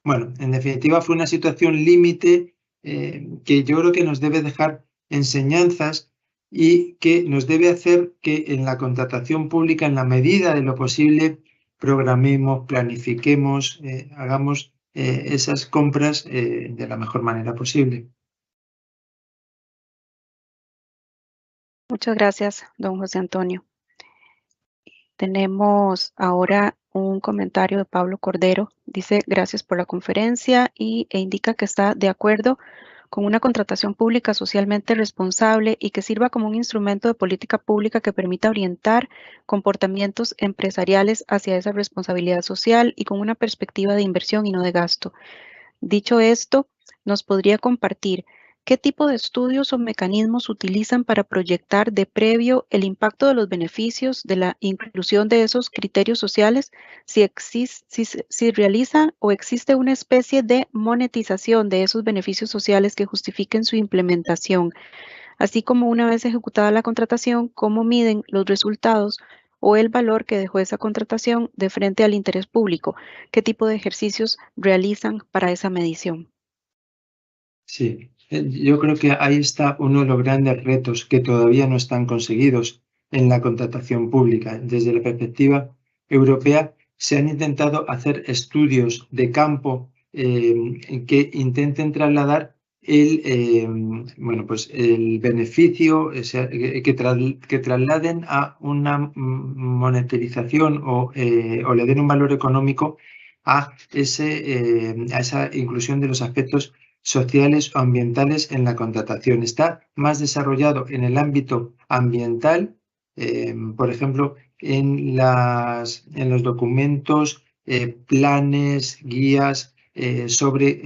Bueno, en definitiva fue una situación límite que yo creo que nos debe dejar enseñanzas y que nos debe hacer que en la contratación pública, en la medida de lo posible, programemos, planifiquemos, hagamos esas compras de la mejor manera posible. Muchas gracias, don José Antonio. Tenemos ahora un comentario de Pablo Cordero. Dice, gracias por la conferencia e indica que está de acuerdo con una contratación pública socialmente responsable y que sirva como un instrumento de política pública que permita orientar comportamientos empresariales hacia esa responsabilidad social y con una perspectiva de inversión y no de gasto. Dicho esto, ¿nos podría compartir qué tipo de estudios o mecanismos utilizan para proyectar de previo el impacto de los beneficios de la inclusión de esos criterios sociales? Si realizan o existe una especie de monetización de esos beneficios sociales que justifiquen su implementación, así como una vez ejecutada la contratación, cómo miden los resultados o el valor que dejó esa contratación de frente al interés público, qué tipo de ejercicios realizan para esa medición. Sí, yo creo que ahí está uno de los grandes retos que todavía no están conseguidos en la contratación pública. Desde la perspectiva europea se han intentado hacer estudios de campo que intenten trasladar el beneficio, que trasladen a una monetización o le den un valor económico a esa inclusión de los aspectos sociales o ambientales en la contratación. Está más desarrollado en el ámbito ambiental, por ejemplo, en los documentos, planes, guías sobre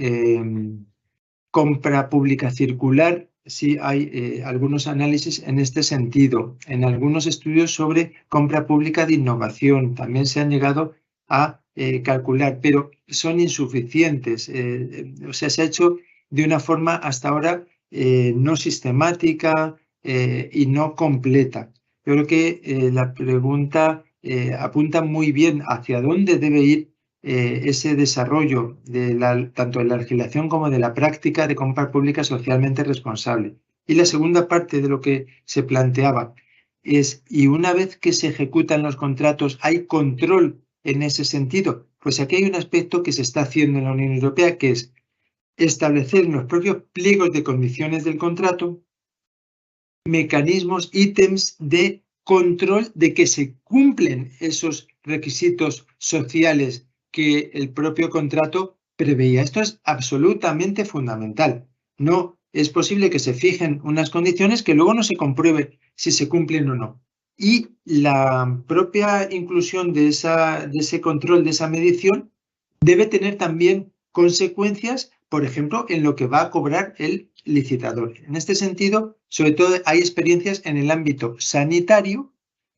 compra pública circular. Sí hay algunos análisis en este sentido. En algunos estudios sobre compra pública de innovación también se han llegado a calcular, pero son insuficientes. O sea, se ha hecho de una forma hasta ahora no sistemática y no completa. Yo creo que la pregunta apunta muy bien hacia dónde debe ir ese desarrollo tanto de la legislación como de la práctica de compra pública socialmente responsable. Y la segunda parte de lo que se planteaba, es, y una vez que se ejecutan los contratos, ¿hay control en ese sentido? Pues aquí hay un aspecto que se está haciendo en la Unión Europea, que es establecer en los propios pliegos de condiciones del contrato mecanismos, ítems de control de que se cumplen esos requisitos sociales que el propio contrato preveía. Esto es absolutamente fundamental. No es posible que se fijen unas condiciones que luego no se compruebe si se cumplen o no. Y la propia inclusión de ese control, de esa medición, debe tener también consecuencias, por ejemplo, en lo que va a cobrar el licitador. En este sentido, sobre todo hay experiencias en el ámbito sanitario,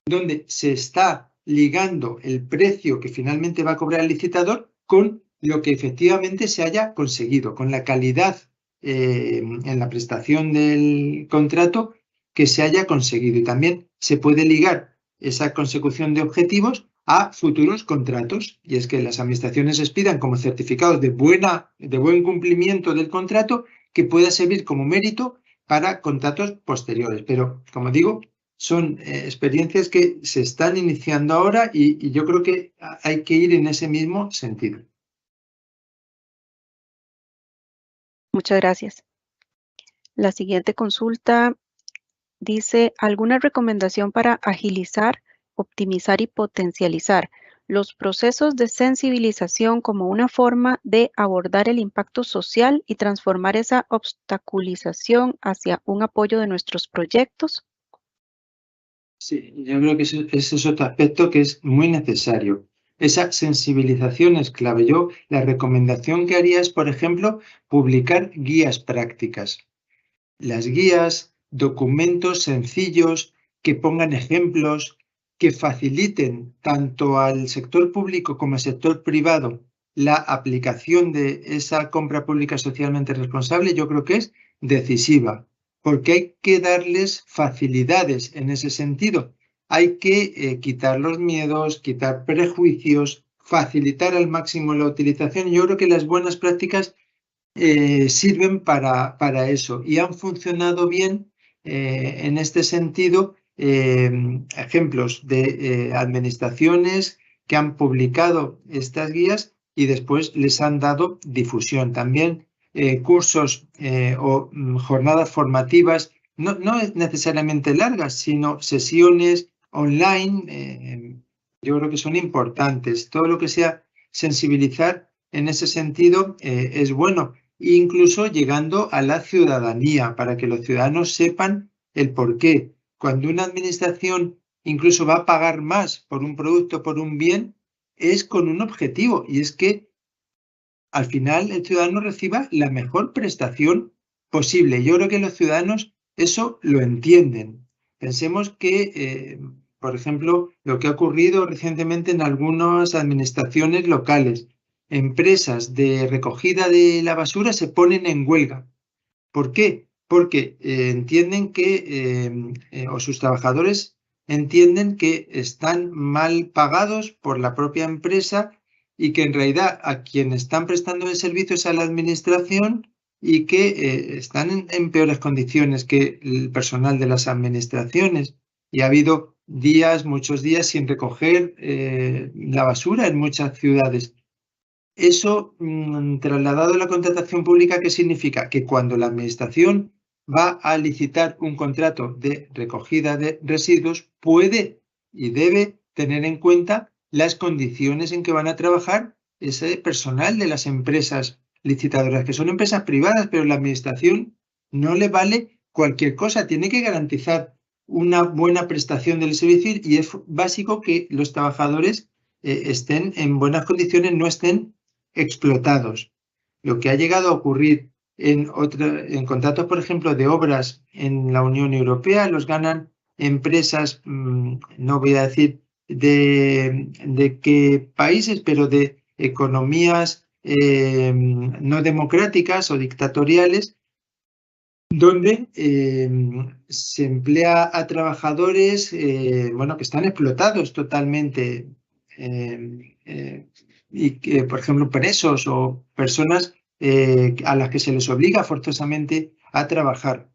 donde se está ligando el precio que finalmente va a cobrar el licitador con lo que efectivamente se haya conseguido, con la calidad en la prestación del contrato que se haya conseguido. Y también se puede ligar esa consecución de objetivos a futuros contratos. Y es que las administraciones expidan como certificados de buen cumplimiento del contrato que pueda servir como mérito para contratos posteriores. Pero, como digo, son experiencias que se están iniciando ahora y yo creo que hay que ir en ese mismo sentido. Muchas gracias. La siguiente consulta dice, ¿alguna recomendación para agilizar, optimizar y potencializar los procesos de sensibilización como una forma de abordar el impacto social y transformar esa obstaculización hacia un apoyo de nuestros proyectos? Sí, yo creo que ese es otro aspecto que es muy necesario. Esa sensibilización es clave. Yo la recomendación que haría es, por ejemplo, publicar guías prácticas. Las guías, documentos sencillos que pongan ejemplos, que faciliten tanto al sector público como al sector privado la aplicación de esa compra pública socialmente responsable, yo creo que es decisiva, porque hay que darles facilidades en ese sentido. Hay que quitar los miedos, quitar prejuicios, facilitar al máximo la utilización. Yo creo que las buenas prácticas sirven para eso y han funcionado bien en este sentido. Ejemplos de administraciones que han publicado estas guías y después les han dado difusión. También cursos o jornadas formativas, no necesariamente largas, sino sesiones online, yo creo que son importantes. Todo lo que sea sensibilizar en ese sentido es bueno, incluso llegando a la ciudadanía, para que los ciudadanos sepan el por qué. Cuando una administración incluso va a pagar más por un producto, por un bien, es con un objetivo, y es que al final el ciudadano reciba la mejor prestación posible. Yo creo que los ciudadanos eso lo entienden. Pensemos que, por ejemplo, lo que ha ocurrido recientemente en algunas administraciones locales, empresas de recogida de la basura se ponen en huelga. ¿Por qué? Porque entienden que, o sus trabajadores entienden que están mal pagados por la propia empresa y que en realidad a quien están prestando el servicio es a la administración y que están en peores condiciones que el personal de las administraciones. Y ha habido muchos días sin recoger la basura en muchas ciudades. Eso, trasladado a la contratación pública, ¿qué significa? Que cuando la administración va a licitar un contrato de recogida de residuos, puede y debe tener en cuenta las condiciones en que van a trabajar ese personal de las empresas licitadoras, que son empresas privadas, pero la administración no le vale cualquier cosa, tiene que garantizar una buena prestación del servicio y es básico que los trabajadores estén en buenas condiciones, no estén explotados. Lo que ha llegado a ocurrir en contratos, por ejemplo, de obras en la Unión Europea, los ganan empresas, no voy a decir de qué países, pero de economías no democráticas o dictatoriales, donde se emplea a trabajadores que están explotados totalmente y que, por ejemplo, presos o personas a las que se les obliga forzosamente a trabajar.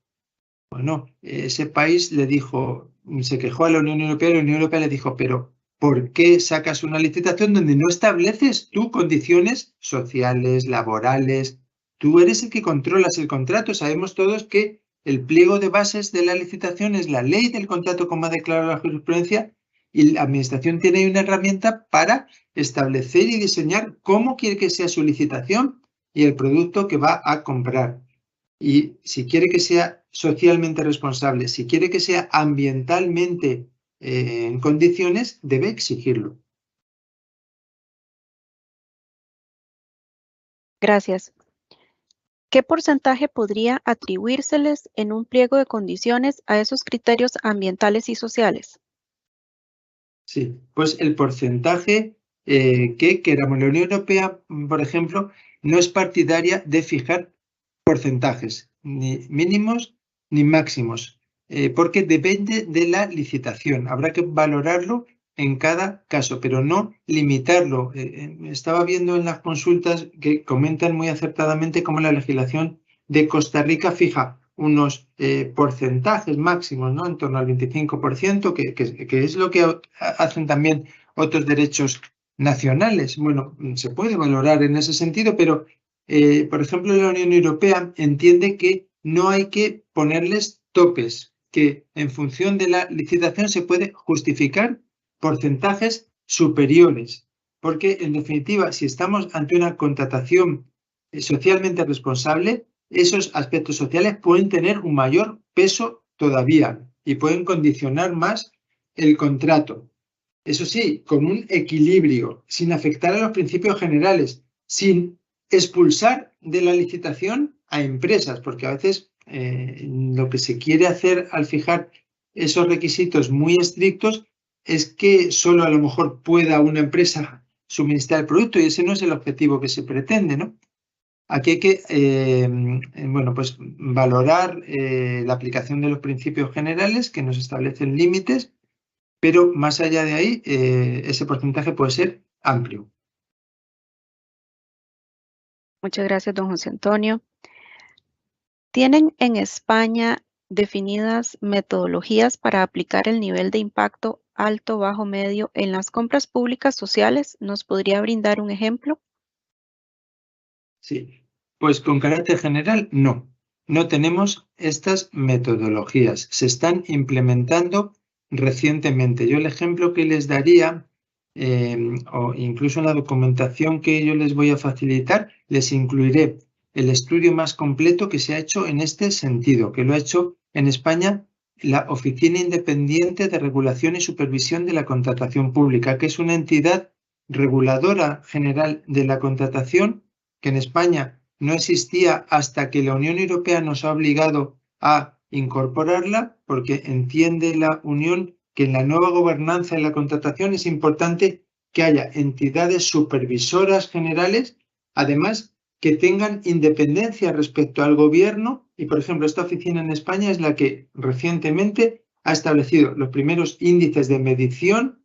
Bueno, ese país le dijo, se quejó a la Unión Europea le dijo, pero ¿por qué sacas una licitación donde no estableces tú condiciones sociales, laborales? Tú eres el que controlas el contrato. Sabemos todos que el pliego de bases de la licitación es la ley del contrato, como ha declarado la jurisprudencia, y la Administración tiene una herramienta para establecer y diseñar cómo quiere que sea su licitación y el producto que va a comprar. Y si quiere que sea socialmente responsable, si quiere que sea ambientalmente en condiciones, debe exigirlo. Gracias. ¿Qué porcentaje podría atribuírseles en un pliego de condiciones a esos criterios ambientales y sociales? Sí, pues el porcentaje que queramos. La Unión Europea, por ejemplo, no es partidaria de fijar porcentajes, ni mínimos ni máximos, porque depende de la licitación. Habrá que valorarlo en cada caso, pero no limitarlo. Estaba viendo en las consultas que comentan muy acertadamente cómo la legislación de Costa Rica fija unos porcentajes máximos, ¿no? En torno al 25%, que es lo que hacen también otros derechos nacionales. Bueno, se puede valorar en ese sentido, pero por ejemplo, la Unión Europea entiende que no hay que ponerles topes, que en función de la licitación se puede justificar porcentajes superiores, porque en definitiva, si estamos ante una contratación socialmente responsable, esos aspectos sociales pueden tener un mayor peso todavía y pueden condicionar más el contrato. Eso sí, con un equilibrio, sin afectar a los principios generales, sin expulsar de la licitación a empresas, porque a veces lo que se quiere hacer al fijar esos requisitos muy estrictos es que solo a lo mejor pueda una empresa suministrar el producto y ese no es el objetivo que se pretende, ¿no? Aquí hay que bueno, pues valorar la aplicación de los principios generales que nos establecen límites, pero más allá de ahí, ese porcentaje puede ser amplio. Muchas gracias, don José Antonio. ¿Tienen en España definidas metodologías para aplicar el nivel de impacto alto, bajo, medio en las compras públicas sociales? ¿Nos podría brindar un ejemplo? Sí, pues con carácter general, no. No tenemos estas metodologías. Se están implementando recientemente. Yo el ejemplo que les daría, o incluso en la documentación que yo les voy a facilitar, les incluiré el estudio más completo que se ha hecho en este sentido, que lo ha hecho en España la Oficina Independiente de Regulación y Supervisión de la Contratación Pública, que es una entidad reguladora general de la contratación que en España no existía hasta que la Unión Europea nos ha obligado a incorporarla, porque entiende la Unión que en la nueva gobernanza en la contratación es importante que haya entidades supervisoras generales, además que tengan independencia respecto al gobierno. Y, por ejemplo, esta oficina en España es la que recientemente ha establecido los primeros índices de medición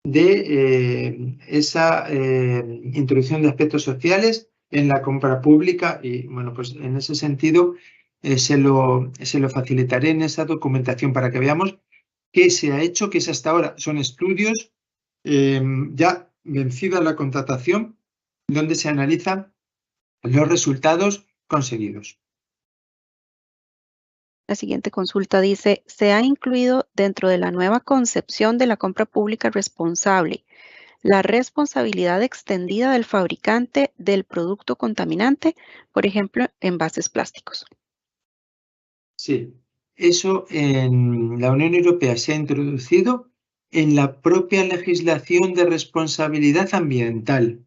de esa introducción de aspectos sociales en la compra pública y, bueno, pues en ese sentido se lo facilitaré en esa documentación para que veamos qué se ha hecho, qué es hasta ahora. Son estudios ya vencida la contratación donde se analizan los resultados conseguidos. La siguiente consulta dice, ¿se ha incluido dentro de la nueva concepción de la compra pública responsable la responsabilidad extendida del fabricante del producto contaminante, por ejemplo, envases plásticos? Sí, eso en la Unión Europea se ha introducido en la propia legislación de responsabilidad ambiental.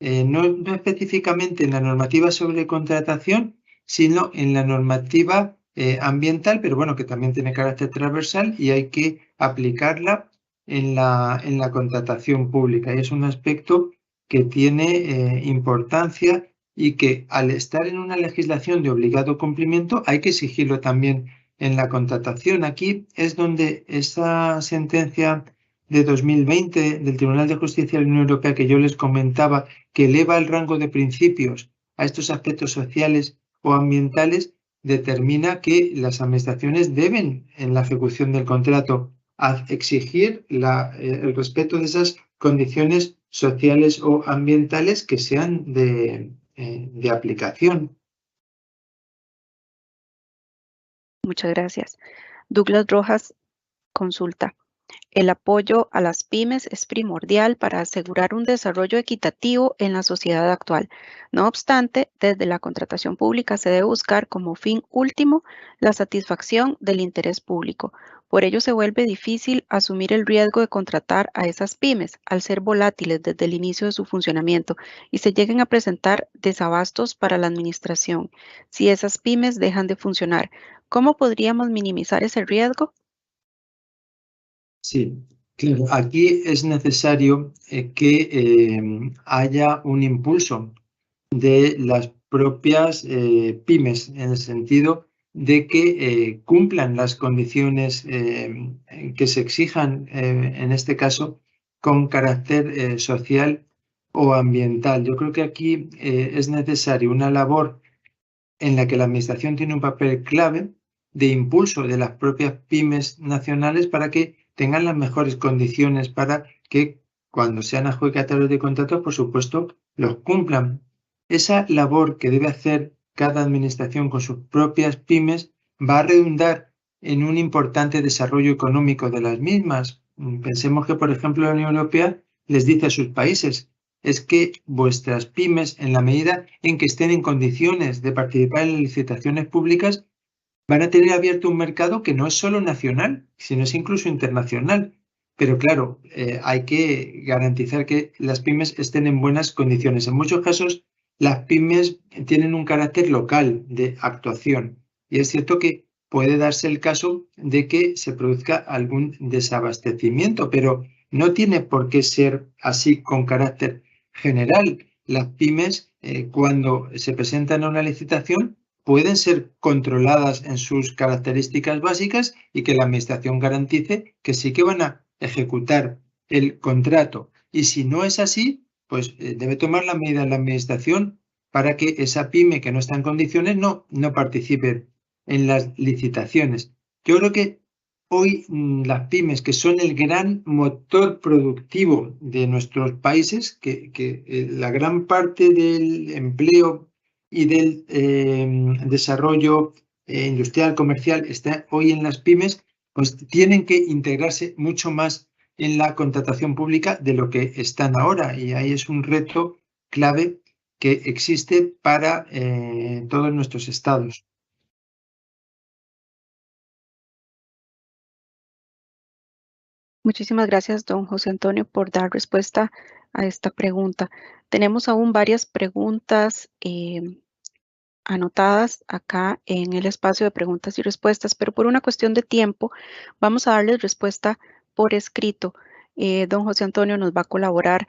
No específicamente en la normativa sobre contratación, sino en la normativa ambiental, pero bueno, que también tiene carácter transversal y hay que aplicarla en la contratación pública. Y es un aspecto que tiene importancia y que al estar en una legislación de obligado cumplimiento hay que exigirlo también en la contratación. Aquí es donde esa sentencia de 2020 del Tribunal de Justicia de la Unión Europea que yo les comentaba, que eleva el rango de principios a estos aspectos sociales o ambientales, determina que las administraciones deben, en la ejecución del contrato, a exigir el respeto de esas condiciones sociales o ambientales que sean de aplicación. Muchas gracias. Douglas Rojas consulta. El apoyo a las pymes es primordial para asegurar un desarrollo equitativo en la sociedad actual. No obstante, desde la contratación pública se debe buscar como fin último la satisfacción del interés público. Por ello se vuelve difícil asumir el riesgo de contratar a esas pymes al ser volátiles desde el inicio de su funcionamiento y se lleguen a presentar desabastos para la administración. Si esas pymes dejan de funcionar, ¿cómo podríamos minimizar ese riesgo? Sí, claro. Aquí es necesario que haya un impulso de las propias pymes, en el sentido de que cumplan las condiciones que se exijan, en este caso, con carácter social o ambiental. Yo creo que aquí es necesario una labor en la que la Administración tiene un papel clave de impulso de las propias pymes nacionales para que tengan las mejores condiciones para que cuando sean adjudicatarios de contratos, por supuesto, los cumplan. Esa labor que debe hacer cada administración con sus propias pymes va a redundar en un importante desarrollo económico de las mismas. Pensemos que, por ejemplo, la Unión Europea les dice a sus países: es que vuestras pymes, en la medida en que estén en condiciones de participar en licitaciones públicas, van a tener abierto un mercado que no es solo nacional, sino es incluso internacional. Pero claro, hay que garantizar que las pymes estén en buenas condiciones. En muchos casos, las pymes tienen un carácter local de actuación. Y es cierto que puede darse el caso de que se produzca algún desabastecimiento, pero no tiene por qué ser así con carácter general. Las pymes, cuando se presentan a una licitación, pueden ser controladas en sus características básicas y que la Administración garantice que sí que van a ejecutar el contrato. Y si no es así, pues debe tomar la medida la Administración para que esa pyme que no está en condiciones no participe en las licitaciones. Yo creo que hoy las pymes, que son el gran motor productivo de nuestros países, que la gran parte del empleo y del desarrollo industrial, comercial, está hoy en las pymes, pues tienen que integrarse mucho más en la contratación pública de lo que están ahora. Y ahí es un reto clave que existe para todos nuestros estados. Muchísimas gracias, don José Antonio, por dar respuesta a esta pregunta. Tenemos aún varias preguntas anotadas acá en el espacio de preguntas y respuestas, pero por una cuestión de tiempo vamos a darles respuesta por escrito. Don José Antonio nos va a colaborar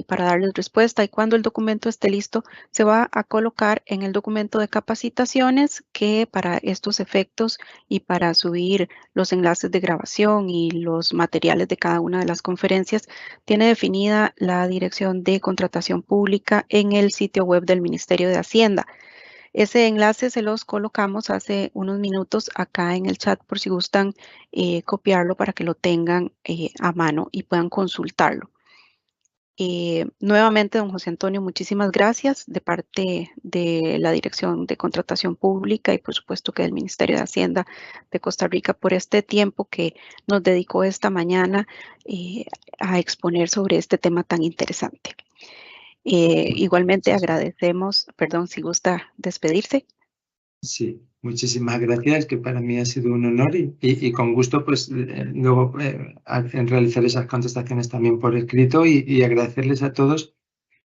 para darles respuesta, y cuando el documento esté listo se va a colocar en el documento de capacitaciones, que para estos efectos y para subir los enlaces de grabación y los materiales de cada una de las conferencias, tiene definida la Dirección de Contratación Pública en el sitio web del Ministerio de Hacienda. Ese enlace se los colocamos hace unos minutos acá en el chat, por si gustan copiarlo para que lo tengan a mano y puedan consultarlo. Nuevamente, don José Antonio, muchísimas gracias de parte de la Dirección de Contratación Pública y por supuesto que del Ministerio de Hacienda de Costa Rica por este tiempo que nos dedicó esta mañana a exponer sobre este tema tan interesante. Igualmente agradecemos, perdón, si gusta despedirse. Sí, muchísimas gracias, que para mí ha sido un honor y con gusto pues luego realizar esas contestaciones también por escrito y agradecerles a todos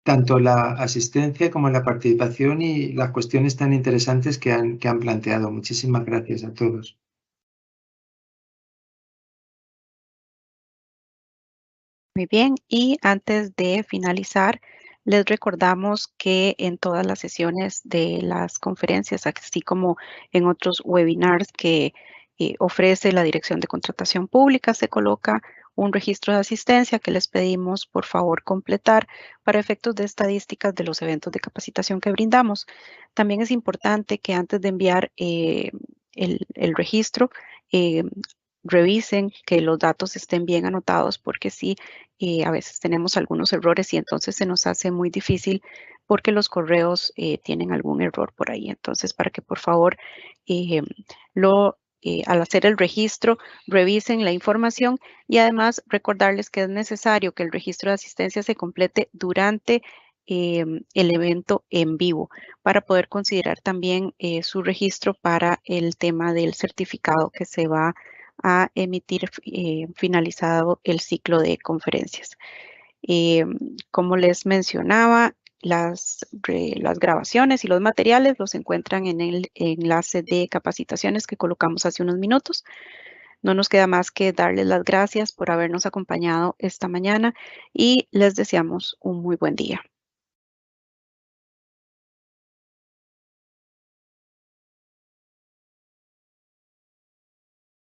tanto la asistencia como la participación y las cuestiones tan interesantes que han planteado. Muchísimas gracias a todos. Muy bien, y antes de finalizar, les recordamos que en todas las sesiones de las conferencias, así como en otros webinars que ofrece la Dirección de Contratación Pública, se coloca un registro de asistencia que les pedimos por favor completar para efectos de estadísticas de los eventos de capacitación que brindamos. También es importante que antes de enviar el registro, revisen que los datos estén bien anotados, porque sí, a veces tenemos algunos errores y entonces se nos hace muy difícil porque los correos tienen algún error por ahí. Entonces, para que por favor al hacer el registro, revisen la información y además recordarles que es necesario que el registro de asistencia se complete durante el evento en vivo para poder considerar también su registro para el tema del certificado que se va a emitir finalizado el ciclo de conferencias. Como les mencionaba, las grabaciones y los materiales los encuentran en el enlace de capacitaciones que colocamos hace unos minutos. No nos queda más que darles las gracias por habernos acompañado esta mañana y les deseamos un muy buen día.